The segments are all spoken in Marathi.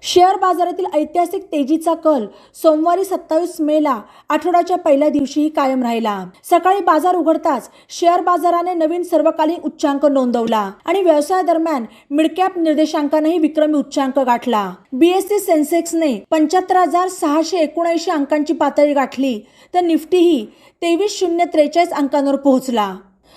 शेअर बाजारातील ऐतिहासिक तेजीचा कल सोमवारी 27 मेला आठवड्याच्या पहिल्या दिवशीही कायम राहिला। सकाळी बाजार उघडताच शेअर बाजाराने नवीन सर्वकालीन उच्चांक नोंदवला आणि व्यवसायादरम्यान मिड कॅप निर्देशांकानेही विक्रमी उच्चांक गाठला। बीएसई सेन्सेक्सने 75,679 अंकांची पातळी गाठली तर निफ्टीही 23,043 अंकांवर पोहोचला।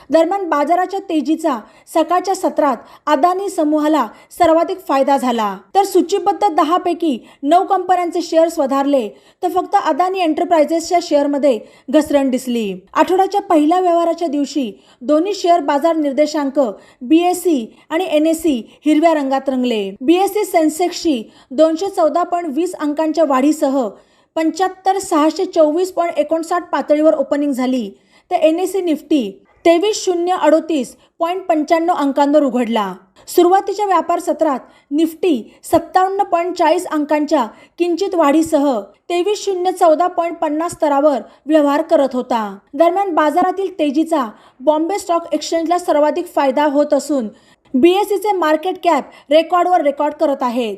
दरम्यान बाजाराच्या तेजीचा सकाळच्या सत्रात अदानी समूहाला सर्वाधिक फायदा झाला, तर सूचीबद्ध 10 पैकी 9 कंपन्यांचे शेअर्स वधारले तर फक्त अदानी एंटरप्राइजेसच्या शेअरमध्ये घसरण दिसली। आठवड्याच्या पहिल्या व्यवहाराच्या दिवशी दोन्ही शेअर बाजार निर्देशांक बीएसई आणि एनएसई हिरव्या रंगात रंगले। बीएसई सेन्सेक्सची 214.20 अंकांच्या वाढीसह 75,624.59 पातळीवर ओपनिंग झाली, तर एनएसई निफ्टी 23,038.95 अंकांवर उघडला। सुरुवातीच्या व्यापार सत्रात निफ्टी 57.40 अंकांच्या किंचित वाढीसह 23,014.50 स्तरावर व्यवहार करत होता। दरम्यान बाजारातील तेजीचा बॉम्बे स्टॉक एक्सचेंजला सर्वाधिक फायदा होत असून बीएसईचे मार्केट कॅप रेकॉर्डवर रेकॉर्ड करत आहेत।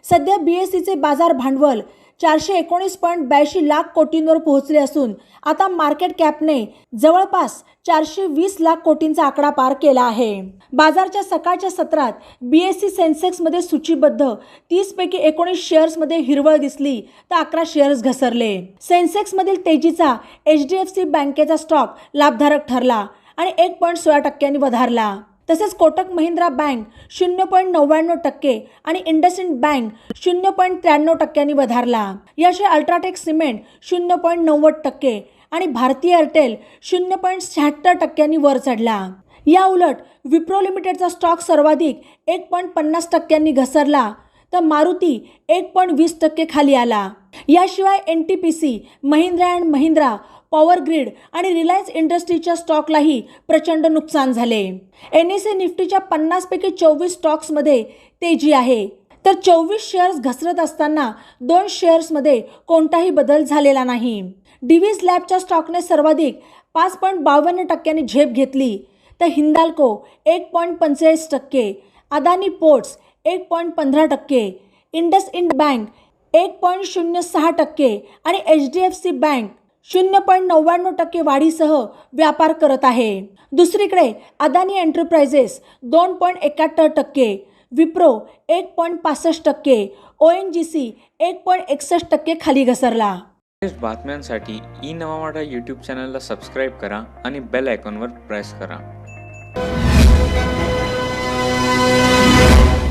सध्या बीएसईचे बाजार भांडवल 419.82 लाख कोटींवर पोहोचले असून आता मार्केट कॅपने जवळपास 420 लाख कोटींचा आकडा पार केला आहे। बाजारच्या सकाळच्या सत्रात बीएसई सेन्सेक्समध्ये सूचीबद्ध 30 पैकी 19 शेअर्समध्ये हिरवळ दिसली तर 11 शेअर्स घसरले। सेन्सेक्समधील तेजीचा एचडीएफसी बँकेचा स्टॉक लाभधारक ठरला आणि 1.16% वधारला। तसेच कोटक महिंद्रा बँक 0.99% आणि इंडसइंड बँक 0.93% वधारला। याशिवाय अल्ट्राटेक सिमेंट 0.90% आणि भारतीय एअरटेल 0.76% वर चढला। या उलट विप्रो लिमिटेडचा स्टॉक सर्वाधिक 1.50% घसरला तर मारुती 1.20% खाली आला। याशिवाय NTPC, Mahindra and Mahindra, power grid आणि रिलायन्स इंडस्ट्रीजच्या स्टॉकलाही प्रचंड नुकसान झाले। एनएसई निफ्टीच्या 50 पैकी 24 स्टॉक्समध्ये तेजी आहे, तर 24 शेअर्स घसरत असताना 2 शेअर्समध्ये कोणताही बदल झालेला नाही। डिव्हिस लॅबच्या स्टॉकने सर्वाधिक 5.52% झेप घेतली तर हिंदाल्को 1.45%, अदानी पोर्ट्स 1.15%, इंडसइंड बँक 1.06% आणि एचडीएफसी बँक 0.99% वाढीसह व्यापार करत आहे। दुसरीकडे अदानी एंटरप्राइजेस 2.71%, विप्रो 1.65%, ओएनजीसी 1.61% खाली घसरला। बातम्यांसाठी ई नवा मराठा यूट्यूब चॅनलला सबस्क्राईब करा आणि बेल आयकॉनवर प्रेस करा।